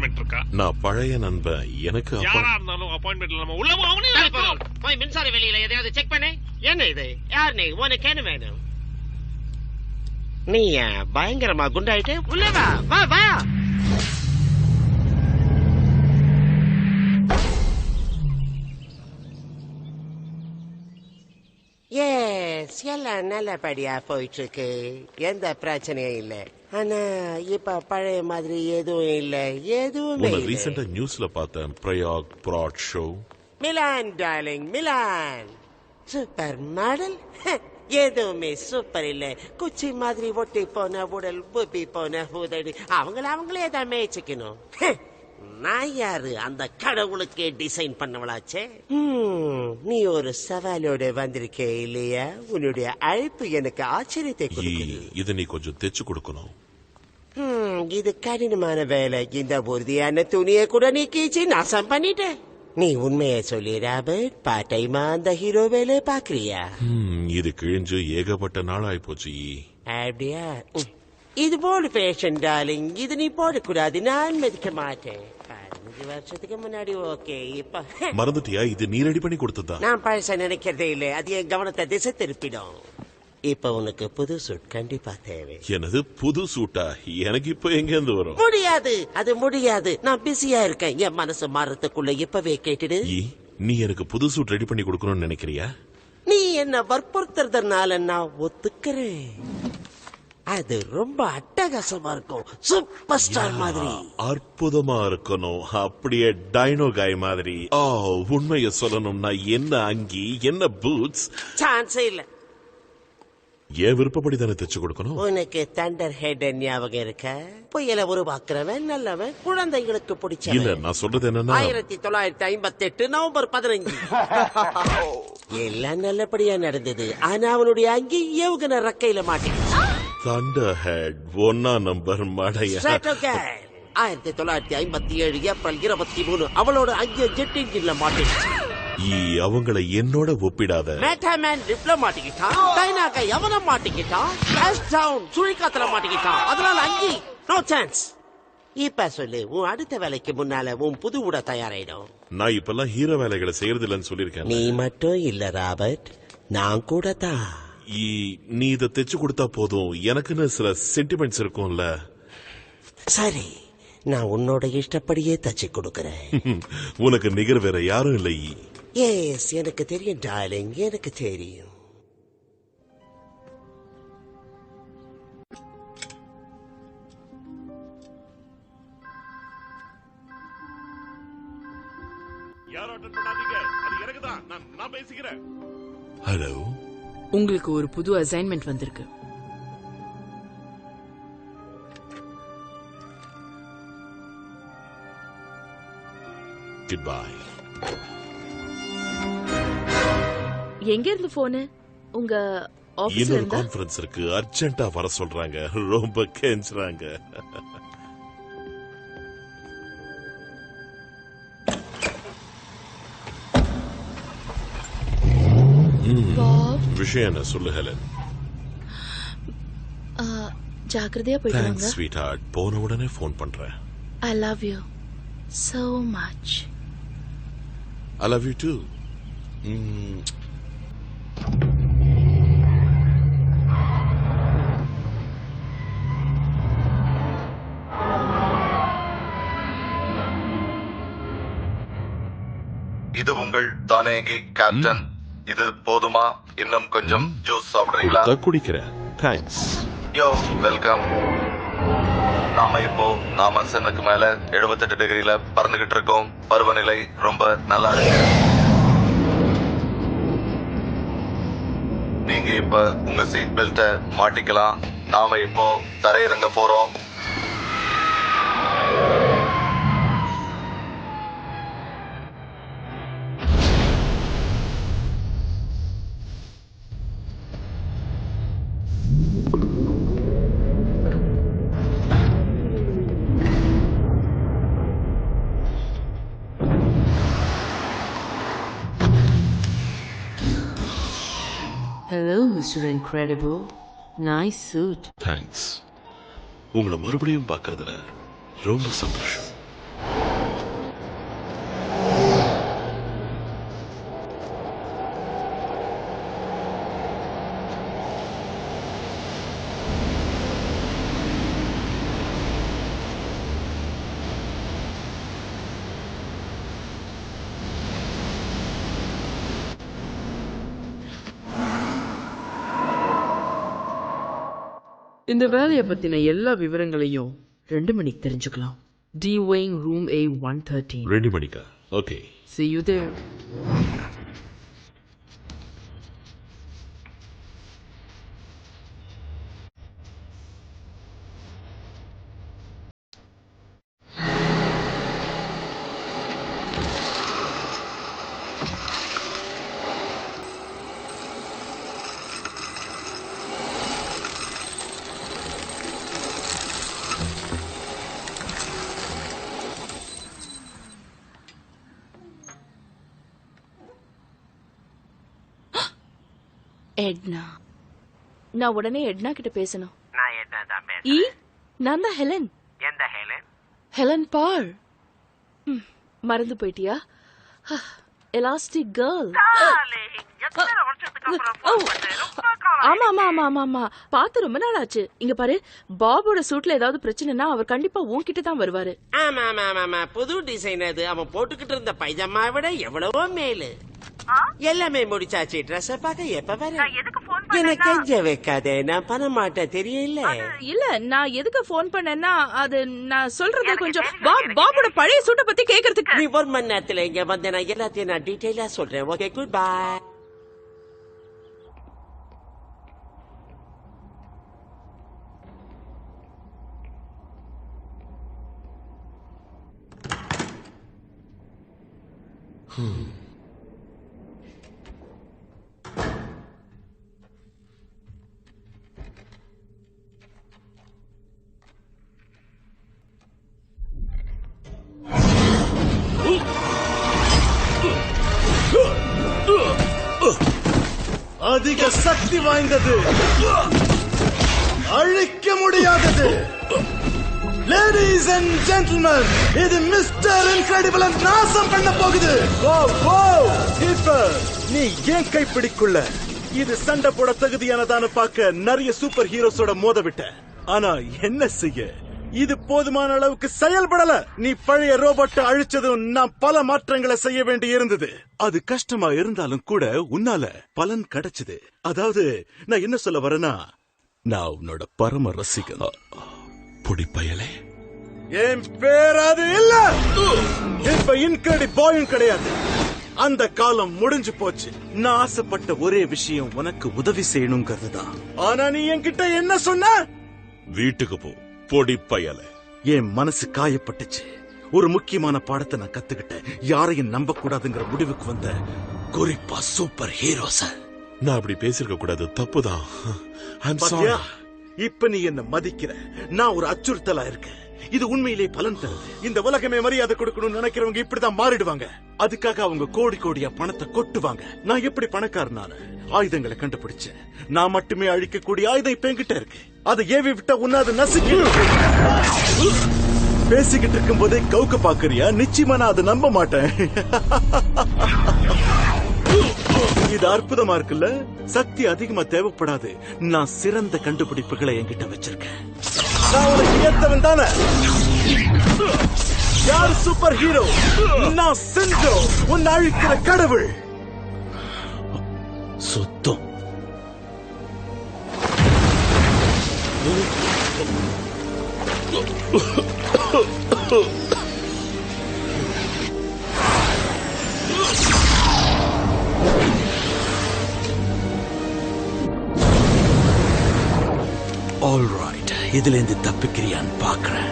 Appointment இருக்கா? நான் பழைய நண்பன். எனக்கு யாரா இருந்தாலும் அப்பாயின்மெண்ட் இல்லாம உள்ள போய் மின்சார வெளியில எதையாவது செக் பண்ணு. என்ன இது? யார் நீ? உனக்கு என்ன வேணும்? நீ பயங்கரமா குண்டாயிட்டு உள்ள வா வா வா. எல்லாம் நல்லபடியா போயிட்டு இருக்கு. எந்த பிரச்சனையும் இல்ல. ஆனா இப்ப பழைய மாதிரி எதுவும் இல்ல. எதுவுமே ரீசெண்டா நியூஸ்ல பார்த்தேன். பிரயாக் ப்ராட் show. Milan darling, Milan super model. எதுவுமே சூப்பர் இல்ல. குச்சி மாதிரி ஒட்டி போன உடல், புப்பி போன உதடு. அவங்களே தான் மேய்ச்சிக்கணும். நான் யாரு? அந்த கடவுளுக்கே டிசைன் பண்ணவளாச்சே. நீ ஒரு சவாலோட வந்திருக்கே இல்லையா? உன்னுடைய அழைப்பு எனக்கு ஆச்சரியத்தை கொடுக்குது. இது நீ கொஞ்சம் தைச்சு கொடுக்கணும். இது கடினமான வேலை. இந்த உறுதியான துணியை கூட நீ கீச்சு நாசம் பண்ணிட்ட. நீ உண்மையை சொல்லி ராபர்ட், பார்ட் டைமா அந்த ஹீரோ வேலை பாக்குறியா? இது கிழிஞ்சு ஏகப்பட்ட நாள் ஆயிப்போச்சு. அப்படியா? இது போல பேஷன் டார்லிங். இது நீ போடக்கூடாது. நான் மதிக்க மாட்டேன். 15 வருஷத்துக்கு முன்னாடி ஓகே. இப்ப மறந்துட்டியா? இது நீ ரெடி பண்ணி கொடுத்ததா? நான் பழச நினைக்கிறதே இல்லை. அது என் கவனத்தை திசை திருப்பிடும். இப்ப உனக்கு புது சூட் கண்டிப்பா தேவை. எனது புது சூட்டா? எனக்கு இப்ப எங்க இருந்து வரும்? முடியாது, அது முடியாது. நான் பிஸியா இருக்கேன். என் மனசு மாறத்துக்குள்ள இப்பவே கேட்டுடு. நீ எனக்கு புது சூட் ரெடி பண்ணி கொடுக்கணும்னு நினைக்கிறியா? நீ என்ன வற்புறுத்துறதுனால நான் ஒத்துக்கிறேன். அது ரொம்ப அட்டகாசமா இருக்கும். சூப்பர் ஸ்டார் மாதிரி. அற்புதமா இருக்கணும். அப்படியே டைனோ காய் மாதிரி. உண்மையை சொல்லணும்னா என்ன அங்கி, என்ன பூட்ஸ், சான்ஸே இல்ல. ஏன் விருப்பப்படி தானே தைச்சு கொடுக்கணும். உனக்கு தண்டர் ஹெட் ஞாபகம் இருக்க? புயல உருவாக்குறவன் நல்லவன், குழந்தைகளுக்கு பிடிச்ச. இல்ல, நான் சொல்றது என்னன்னா 1958 நவம்பர் 15 எல்லாம் நல்லபடியா நடந்தது. ஆனா அவனுடைய அங்கி ஏவுகணை ரக்கையில மாட்டிக்கிச்சு. தண்டர் ஹெட் 1 நம்பர் மடைய. 1957 ஏப்ரல் 23 அவளோட அங்கே ஜெட் இன்ஜின்ல மாட்டிக்கிச்சு. அவங்களை என்னோட ஒப்பிடாத. மேட்டாமேன் லிப்ல மாட்டிக்கிட்டான். டைனாக எவன மாட்டிக்கிட்டான். கிளாஸ் டவுன் சுழிக்காத்துல மாட்டிக்கிட்டான். அதனால அங்கி நோ சான்ஸ். இப்ப சொல்லு, உன் அடுத்த வேலைக்கு முன்னால உன் புது உட தயாராயிடும். நான் இப்பெல்லாம் ஹீரோ வேலைகளை செய்யறது இல்லைன்னு சொல்லிருக்கேன். நீ மட்டும் இல்ல ராபர்ட், நான் கூட தான். நீ இதை தைச்சு கொடுத்தா போதும். எனக்குன்னு சில சென்டிமெண்ட்ஸ் இருக்கும்ல. சரி, நான் உன்னோட இஷ்டப்படியே தச்சு கொடுக்கறேன். உனக்கு நிகர் வேற யாரும் இல்லை. எஸ், எனக்கு தெரியும் டார்லிங், எனக்கு தெரியும். ஹலோ, உங்களுக்கு ஒரு புது அசைன்மெண்ட் வந்திருக்கு. Goodbye. எங்க இருந்து போன்? உங்க ஆபீஸ்ல இன்னொரு இருந்தா? கான்ஃபரன்ஸ் இருக்கு, அர்ஜென்ட்டா வர சொல்றாங்க. ரொம்ப கெஞ்சுறாங்க. விஷயம் என்ன சொல்லு ஹெலன். ஜாக்கிரதையா போயிட்டு வாங்க. Thanks sweetheart. போன உடனே ஃபோன் பண்றேன். I love you so much. I love you too. இது உங்கள் தானேகி கேப்டன். இது போதுமா? இன்னும் கொஞ்சம் ஜூஸ் சாப்பிடுறீங்களா? குடிக்கிறேன். தேங்க்ஸ். யோ, வெல்கம். நாம சென்னுக்கு மேல 78 டிகிரில பறந்துகிட்டு இருக்கோம். பருவநிலை ரொம்ப நல்லா இருக்கு. நீங்க இப்ப உங்க சீட் பெல்ட்டை மாட்டிக்கலாம். நாம இப்போ தரையிறங்க போறோம். Hello, Mr. Incredible. Nice suit. Thanks. உங்களை மறுபடியும் பார்க்கறதுல ரொம்ப சந்தோஷம். இந்த வேலையை பத்தின எல்லா விவரங்களையும் 2 மணிக்கு தெரிஞ்சுக்கலாம். D Wing Room A113. 2 மணிக்கா? Okay. See you there. Edna. நான் உடனே எட்னா கிட்ட பேசணும். நான் என்னதான் பேசுறேன்? நான் தான் ஹெலன். எந்த ஹேலன்? ஹெலன் பால். மறந்து போயிட்டியா? Elastic girl. ஆமா ஆமா ஆமா ஆமா ஆமா, பார்த்து ரொம்ப நாள் ஆச்சு. இங்க பாரு, பாபோட சூட்ல ஏதாவது பிரச்சனைனா அவர் கண்டிப்பா உன்கிட்ட தான் வருவாரு. ஆமா ஆமா ஆமா, புது டிசைன் அது. அவன் போட்டுக்கிட்டு இருந்த பைஜாமா விட எவ்வளவோ மேலு. எல்லாமே முடிச்சாச்சு. ட்ரெஸ் பார்க்க எப்ப வர? எனக்கு கெஞ்ச வைக்காதே, நான் பண்ண மாட்டேன் தெரியல. இல்ல, நான் எதுக்கு போன் பண்ணேன்னா, அது நான் சொல்றத கொஞ்சம் பாபோட பழைய சூட்டை பத்தி கேக்குறதுக்கு. நீ 1 மணி நேரத்துல இங்க வந்து நான் எல்லாத்தையும் நான் டீடைலா சொல்றேன். Okay, good bye. அதிக சக்தி வாய்ந்தது, அழிக்க முடியாதது. லேடிஸ் அண்ட் ஜென்டில்மேன், இது மிஸ்டர் இன்கிரெடிபிள் நாசம் பண்ண போகுது. இப்ப நீ ஏன் கைப்பிடிக்குள்ள இது சண்டை போட தகுதியானதான்னு பார்க்க நிறைய சூப்பர் ஹீரோஸோட மோத விட்ட. ஆனா என்ன செய்ய, இது போதுமான அளவுக்கு செயல்படல. நீ பழைய ரோபோட்டை அழிச்சதும் நான் பல மாற்றங்களை செய்ய வேண்டி இருந்தது. அது கஷ்டமா இருந்தாலும் கூட உன்னால பலன் கிடைச்சது. அதாவது நான் என்ன சொல்ல வரேன்னா, நான் உன்னோட பரம ரசிகன். பொடி பயலே, என் பேர் அது இல்ல. இப்ப இன்கிரெடி பாயும் கிடையாது. அந்த காலம் முடிஞ்சு போச்சு. நான் ஆசைப்பட்ட ஒரே விஷயம் உனக்கு உதவி செய்யணுங்கிறது தான். ஆனா நீ என்கிட்ட என்ன சொன்ன? வீட்டுக்கு போ பொடி பயலே. என் மனசு காயப்பட்டுச்சு. ஒரு முக்கியமான பாடத்தை நான் கத்துக்கிட்டேன். யாரையும் நம்ப கூடாதுங்கிற முடிவுக்கு வந்த, குறிப்பா சூப்பர் ஹீரோஸ. நான் அப்படி பேசிருக்க கூடாது, தப்புதான். பாத்தியா, இப்ப நீ என்ன மதிக்கிற. நான் ஒரு அச்சுறுத்தலா இருக்கேன். இது உண்மையிலே பலன் தருது. இந்த உலகமே மரியாதை கொடுக்கணும்னு நினைக்கிறவங்க இப்படிதான் மாறிடுவாங்க. அதுக்காக அவங்க கோடி கோடியா பணத்தை கொட்டுவாங்க. நான் எப்படி பணக்காரனான ஆயுதங்களை கண்டுபிடிச்சேன். நான் மட்டுமே அழிக்கக்கூடிய ஆயுதம் இப்ப என்கிட்ட இருக்கு. அதை ஏவி விட்டா உன்ன அதை நசுக்கிடும். பேசிக்கிட்டு இருக்கும் போதே கவுக்க பாக்குறியா? நிச்சயமா நான் அதை நம்ப மாட்டேன். இது அற்புதமா இருக்குல்ல. சக்தி அதிகமா தேவைப்படாது. நான் சிறந்த கண்டுபிடிப்புகளை என்கிட்ட வச்சிருக்கேன். நான் உனக்கு ஏத்தவன் தானே. யார் சூப்பர் ஹீரோ? நான் சிந்தோ, உன்னை அழிக்கிற கடவுள். சுத்தம். ஆல்ரைட், இதுல இருந்து தப்பிக்கிறியான்னு பாக்குறேன்.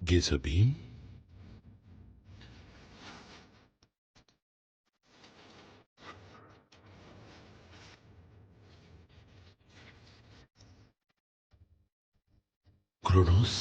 Giza beam? Kronos?